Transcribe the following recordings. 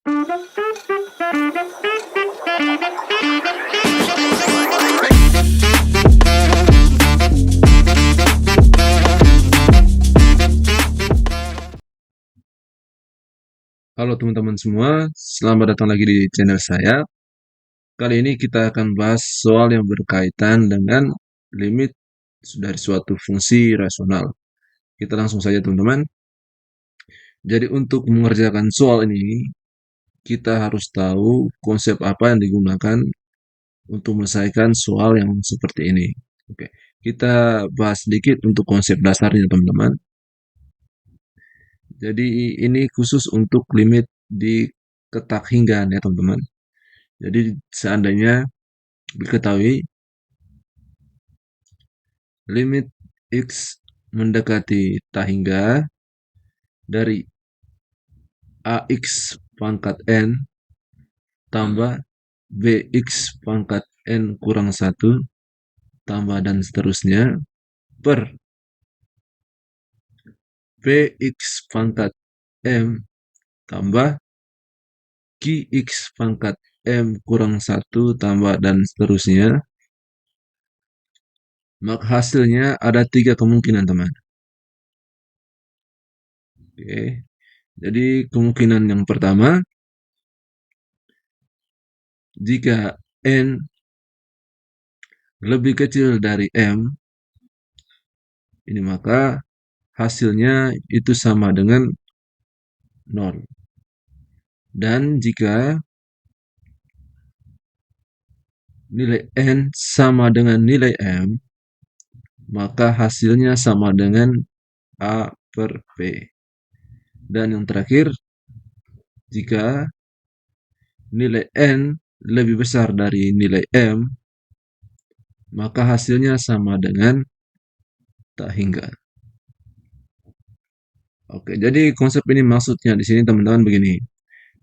Halo teman-teman semua, selamat datang lagi di channel saya. Kali ini kita akan bahas soal yang berkaitan dengan limit dari suatu fungsi rasional. Kita langsung saja teman-teman. Jadi untuk mengerjakan soal ini, kita harus tahu konsep apa yang digunakan untuk menyelesaikan soal yang seperti ini. Oke, kita bahas sedikit untuk konsep dasarnya teman-teman. Jadi ini khusus untuk limit di ketak hingga ya teman-teman. Jadi seandainya diketahui limit X mendekati tak hingga dari AX pangkat N tambah BX pangkat N kurang 1 tambah dan seterusnya per BX pangkat M tambah QX pangkat M kurang 1 tambah dan seterusnya. Maka hasilnya ada 3 kemungkinan teman. Oke. Jadi kemungkinan yang pertama, jika N lebih kecil dari M, ini maka hasilnya itu sama dengan 0. Dan jika nilai N sama dengan nilai M, maka hasilnya sama dengan A per P. Dan yang terakhir, jika nilai N lebih besar dari nilai M, maka hasilnya sama dengan tak hingga. Oke, jadi konsep ini maksudnya di sini teman-teman begini.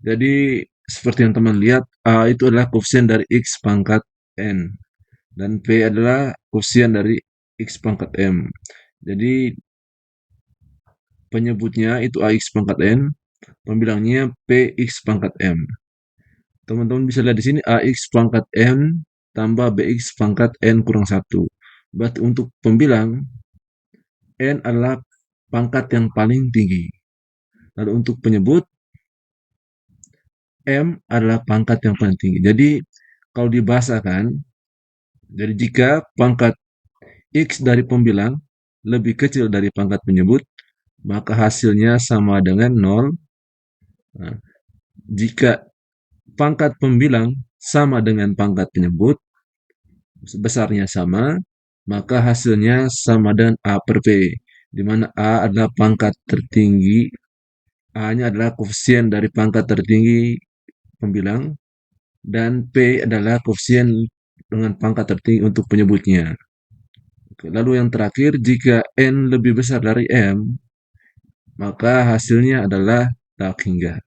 Jadi seperti yang teman lihat, A itu adalah koefisien dari X pangkat N. Dan P adalah koefisien dari X pangkat M. Jadi penyebutnya itu AX pangkat N, pembilangnya PX pangkat M. Teman-teman bisa lihat di sini AX pangkat N tambah BX pangkat N kurang 1. Berarti untuk pembilang, N adalah pangkat yang paling tinggi. Lalu untuk penyebut, M adalah pangkat yang paling tinggi. Jadi kalau dibahasakan, jadi jika pangkat X dari pembilang lebih kecil dari pangkat penyebut, maka hasilnya sama dengan 0. Nah, jika pangkat pembilang sama dengan pangkat penyebut, besarnya sama, maka hasilnya sama dengan A per P, di mana A adalah pangkat tertinggi, A-nya adalah koefisien dari pangkat tertinggi pembilang, dan P adalah koefisien dengan pangkat tertinggi untuk penyebutnya. Lalu yang terakhir, jika N lebih besar dari M, maka hasilnya adalah tak hingga.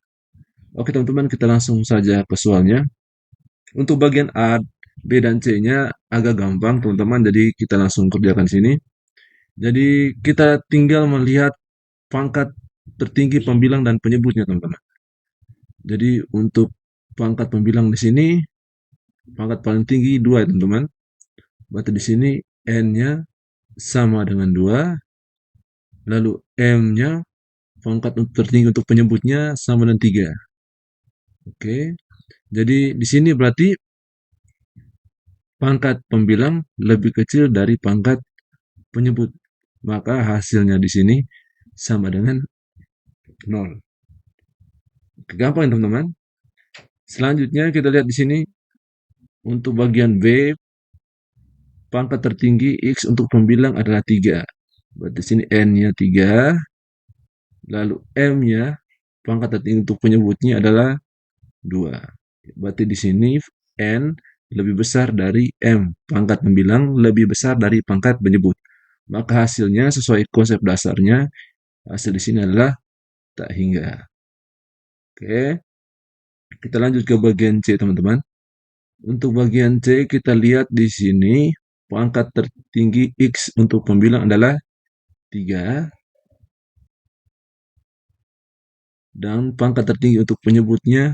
Oke teman-teman, kita langsung saja ke soalnya. Untuk bagian A, B, dan C-nya agak gampang teman-teman, jadi kita langsung kerjakan sini. Jadi kita tinggal melihat pangkat tertinggi pembilang dan penyebutnya teman-teman. Jadi untuk pangkat pembilang di sini, pangkat paling tinggi 2 teman-teman. Berarti di sini N-nya sama dengan 2, lalu M-nya pangkat tertinggi untuk penyebutnya sama dengan 3. Oke. Jadi di sini berarti pangkat pembilang lebih kecil dari pangkat penyebut. Maka hasilnya di sini sama dengan 0. Gampang teman-teman. Selanjutnya kita lihat di sini untuk bagian B, pangkat tertinggi X untuk pembilang adalah 3. Berarti di sini N-nya 3, lalu M-nya pangkat tertinggi untuk penyebutnya adalah 2. Berarti di sini N lebih besar dari M, pangkat pembilang lebih besar dari pangkat penyebut. Maka hasilnya sesuai konsep dasarnya, hasil di sini adalah tak hingga. Oke, kita lanjut ke bagian C teman-teman. Untuk bagian C kita lihat di sini pangkat tertinggi X untuk pembilang adalah 3 dan pangkat tertinggi untuk penyebutnya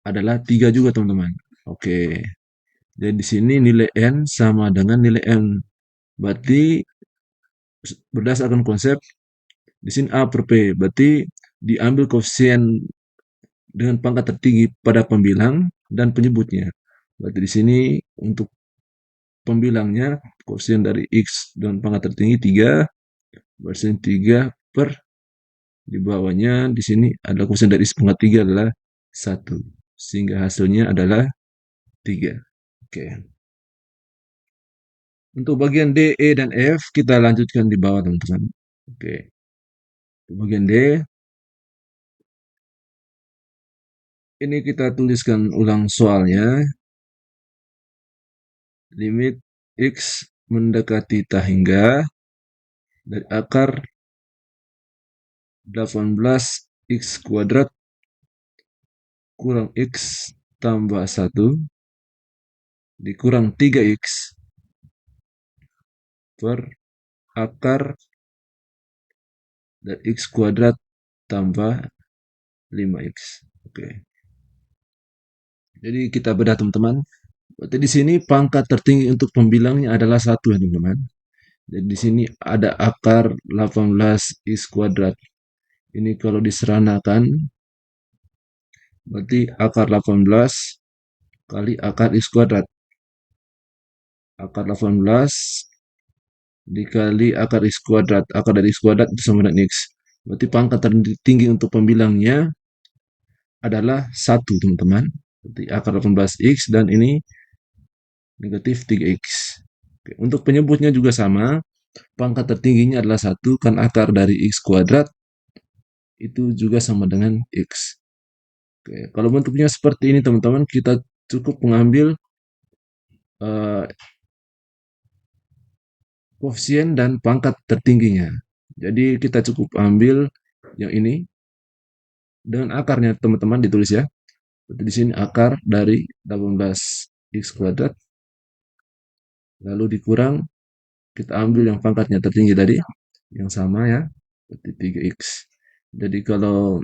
adalah 3 juga teman-teman. Oke. Jadi di sini nilai n sama dengan nilai m. Berarti berdasarkan konsep di sini A per P. Berarti diambil koefisien dengan pangkat tertinggi pada pembilang dan penyebutnya. Berarti di sini untuk pembilangnya koefisien dari X dengan pangkat tertinggi 3, berarti 3 per di bawahnya di sini ada koefisien dari X pangkat 3 adalah 1. Sehingga hasilnya adalah 3. Oke. Untuk bagian D, E, dan F kita lanjutkan di bawah teman-teman. Oke. Untuk bagian D, ini kita tuliskan ulang soalnya. Limit X mendekati tak hingga dari akar 18 X kuadrat kurang X tambah 1 dikurang 3X per akar dari X kuadrat tambah 5X. Oke. Jadi kita bedah teman-teman. Berarti di sini pangkat tertinggi untuk pembilangnya adalah 1 ya teman-teman. Jadi di sini ada akar 18X kuadrat. Ini kalau diseranakan berarti akar 18 kali akar X kuadrat. Akar 18 dikali akar X kuadrat. Akar dari X kuadrat itu sama dengan X. Berarti pangkat tertinggi untuk pembilangnya adalah 1 teman-teman. Berarti akar 18X dan ini negatif 3X. Oke, untuk penyebutnya juga sama. Pangkat tertingginya adalah 1 kan akar dari X kuadrat itu juga sama dengan X. Oke, kalau bentuknya seperti ini teman-teman, kita cukup mengambil uh, koefisien dan pangkat tertingginya. Jadi kita cukup ambil yang ini dengan akarnya teman-teman ditulis ya. Berarti di sini akar dari 18X kuadrat lalu dikurang kita ambil yang pangkatnya tertinggi tadi yang sama ya, berarti 3X. Jadi kalau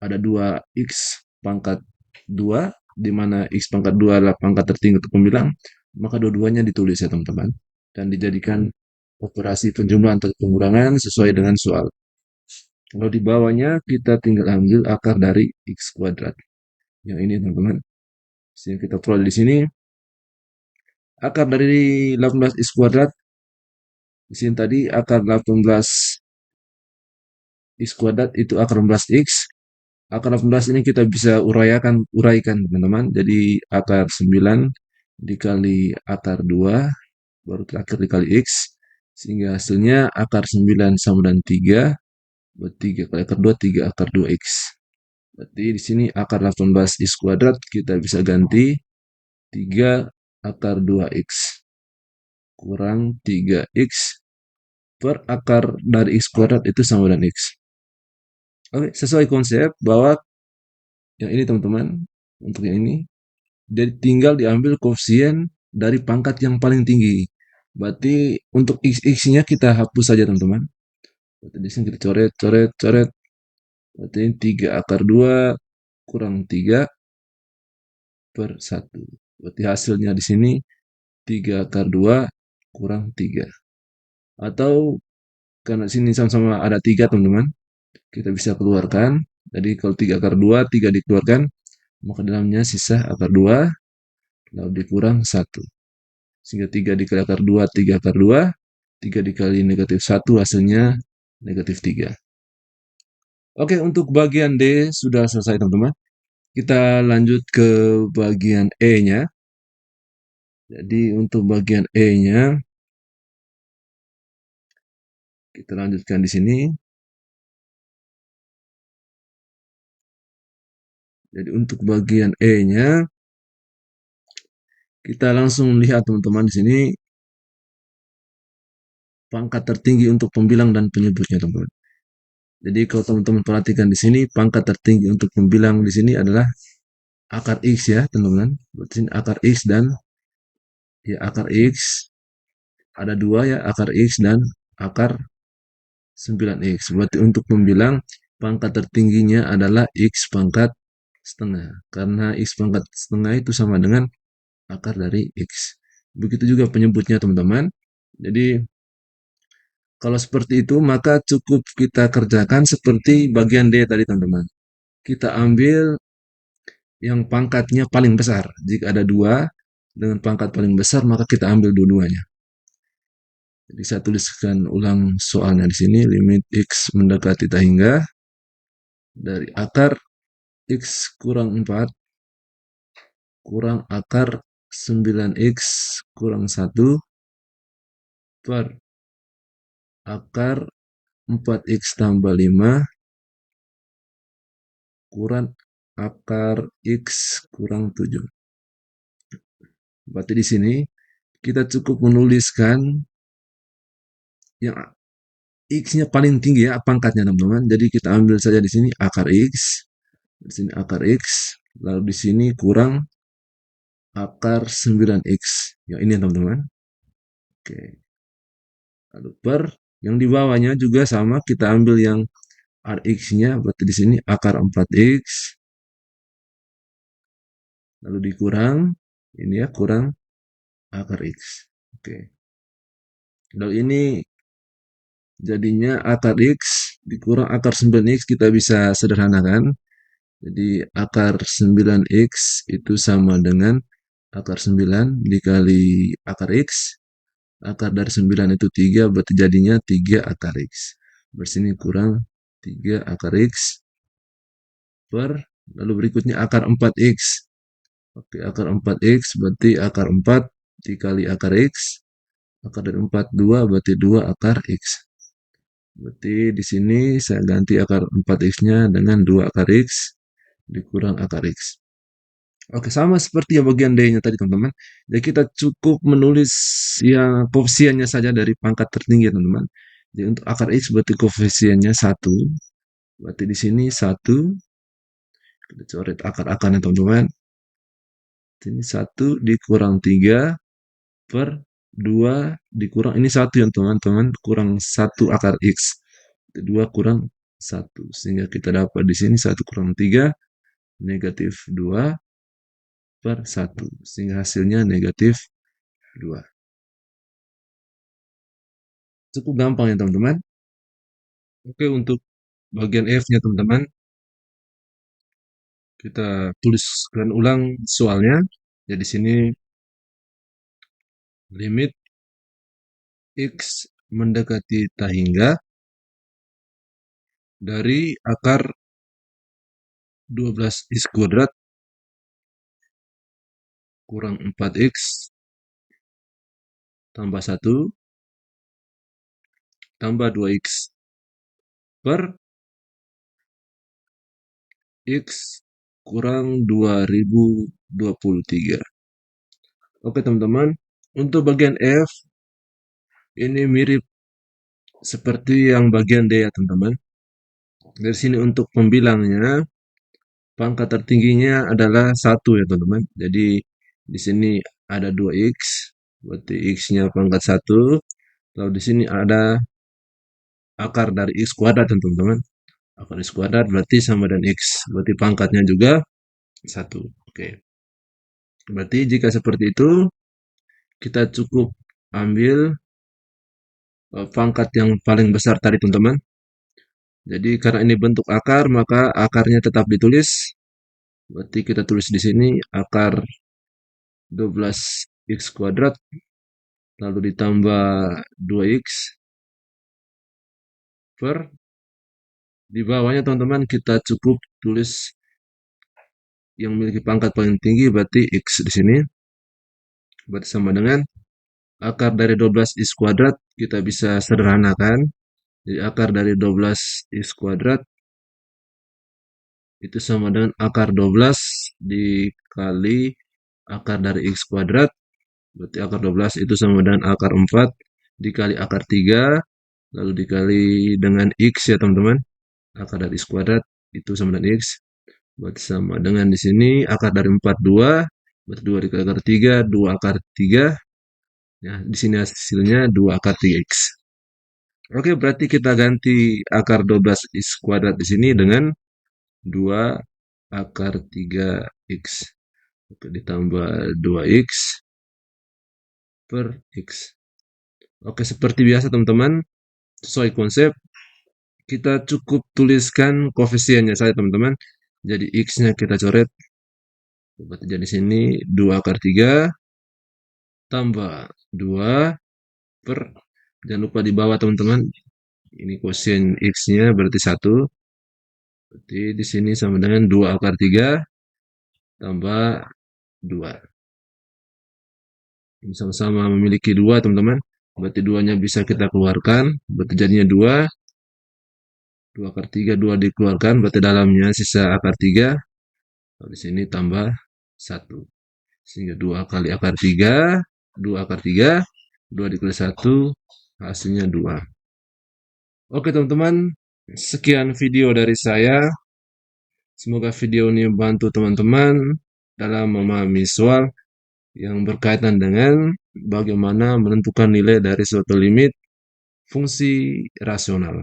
ada 2X pangkat 2 di mana X pangkat 2 adalah pangkat tertinggi untuk pembilang, maka dua-duanya ditulis ya teman-teman dan dijadikan operasi penjumlahan atau pengurangan sesuai dengan soal. Kalau di bawahnya kita tinggal ambil akar dari X kuadrat. Yang ini teman-teman. Sehingga kita peroleh di sini akar dari 18X kuadrat. Di sini tadi akar 18X kuadrat itu akar 18X. Akar 18 ini kita bisa uraikan teman-teman. Jadi akar 9 dikali akar 2 baru terakhir dikali X. Sehingga hasilnya akar 9 sama dengan 3. Buat 3 kali akar 2, 3 akar 2X. Berarti di sini akar 18X kuadrat kita bisa ganti 3 akar 2X kurang 3X per akar dari X kuadrat itu sama dengan X. Oke, sesuai konsep bahwa yang ini teman-teman, untuk yang ini, jadi tinggal diambil koefisien dari pangkat yang paling tinggi. Berarti untuk X-nya kita hapus saja teman-teman. Berarti di sini kita coret, coret, coret. Berarti ini 3 akar 2 kurang 3 per 1. Berarti hasilnya di sini 3 akar 2 kurang 3. Atau karena sini sama-sama ada 3 teman-teman, kita bisa keluarkan. Jadi kalau 3 akar 2, 3 dikeluarkan, maka dalamnya sisa akar 2, lalu dikurang 1. Sehingga 3 dikali akar 2, 3 akar 2, 3 dikali negatif 1 hasilnya negatif 3. Oke, untuk bagian D sudah selesai teman-teman. Kita lanjut ke bagian E-nya. Jadi untuk bagian E-nya, kita lanjutkan di sini. Jadi untuk bagian E-nya, kita langsung lihat teman-teman di sini pangkat tertinggi untuk pembilang dan penyebutnya teman-teman. Jadi kalau teman-teman perhatikan di sini pangkat tertinggi untuk pembilang di sini adalah akar X ya teman-teman. Berarti akar X dan ya akar X ada dua ya, akar X dan akar 9X. Berarti untuk pembilang pangkat tertingginya adalah X pangkat setengah. Karena X pangkat setengah itu sama dengan akar dari X. Begitu juga penyebutnya teman-teman. Jadi kalau seperti itu maka cukup kita kerjakan seperti bagian D tadi teman-teman. Kita ambil yang pangkatnya paling besar. Jika ada dua dengan pangkat paling besar maka kita ambil dua-duanya. Jadi saya tuliskan ulang soalnya di sini, limit X mendekati tak hingga dari akar X kurang 4 kurang akar 9X kurang 1 per akar 4X tambah 5 kurang akar X kurang 7. Berarti di sini kita cukup menuliskan yang X-nya paling tinggi ya pangkatnya teman-teman. Jadi kita ambil saja di sini akar X, di sini akar X, lalu di sini kurang akar 9X. Ya ini teman-teman. Oke. Lalu per yang di bawahnya juga sama, kita ambil yang Rx-nya, berarti di sini akar 4X, lalu dikurang, ini ya, kurang akar X. Oke. Lalu ini jadinya akar X dikurang akar 9X, kita bisa sederhanakan. Jadi akar 9X itu sama dengan akar 9 dikali akar X. Akar dari 9 itu 3, berarti jadinya 3 akar X. Bersini kurang 3 akar X per, lalu berikutnya akar 4X. Oke, akar 4X berarti akar 4 dikali akar X. Akar dari 4, 2, berarti 2 akar X. Berarti di sini saya ganti akar 4X-nya dengan 2 akar X dikurang akar X. Oke, sama seperti yang bagian D-nya tadi, teman-teman. Jadi kita cukup menulis yang koefisiennya saja dari pangkat tertinggi, teman-teman. Jadi untuk akar X berarti koefisiennya 1. Berarti di sini 1. Kita coret akar-akarnya, teman-teman. Ini 1 dikurang 3 per 2 dikurang, ini 1 ya teman-teman, kurang 1 akar X. 2 kurang 1. Sehingga kita dapat di sini 1 kurang 3, negatif 2 per 1. Sehingga hasilnya negatif 2. Cukup gampang ya teman-teman. Oke, untuk bagian F-nya teman-teman, kita tuliskan ulang soalnya. Jadi di sini limit X mendekati tak hingga dari akar 12X kuadrat kurang 4X tambah 1 tambah 2X per X kurang 2023. Oke teman-teman, untuk bagian F ini mirip seperti yang bagian D ya teman-teman. Dari sini untuk pembilangnya, pangkat tertingginya adalah 1 ya teman-teman. Jadi di sini ada 2X, berarti X-nya pangkat 1. Lalu di sini ada akar dari X kuadrat teman-teman. Akar X kuadrat berarti sama dengan X. Berarti pangkatnya juga 1. Oke. Berarti jika seperti itu, kita cukup ambil pangkat yang paling besar tadi teman-teman. Jadi karena ini bentuk akar, maka akarnya tetap ditulis. Berarti kita tulis di sini akar 12X kuadrat, lalu ditambah 2X per, di bawahnya teman-teman kita cukup tulis yang memiliki pangkat paling tinggi, berarti X di sini. Berarti sama dengan akar dari 12X kuadrat, kita bisa sederhanakan. Jadi akar dari 12X kuadrat itu sama dengan akar 12 dikali akar dari X kuadrat. Berarti akar 12 itu sama dengan akar 4 dikali akar 3. Lalu dikali dengan X ya teman-teman. Akar dari X kuadrat itu sama dengan X. Berarti sama dengan di sini akar dari 4, 2. Berarti 2 dikali akar 3, 2 akar 3. Ya, di sini hasilnya 2 akar 3X. Oke, berarti kita ganti akar 12X kuadrat di sini dengan 2 akar 3x. Oke, ditambah 2x per x. Oke, seperti biasa teman-teman, sesuai konsep, kita cukup tuliskan koefisiennya saja teman-teman. Jadi x-nya kita coret. Berarti jadi sini 2 akar 3 tambah 2 per, jangan lupa di bawah teman-teman, ini koefisien x-nya berarti 1. Berarti di sini sama dengan 2 akar 3 tambah 2. Ini sama-sama memiliki 2 teman-teman. Berarti 2-nya bisa kita keluarkan. Berarti jadinya 2. 2 akar 3, 2 dikeluarkan. Berarti dalamnya sisa akar 3. Di sini tambah 1. Sehingga 2 kali akar 3. 2 akar 3. 2 dikali 1. Hasilnya 2. Oke teman-teman. Sekian video dari saya. Semoga video ini membantu teman-teman dalam memahami soal yang berkaitan dengan bagaimana menentukan nilai dari suatu limit fungsi rasional.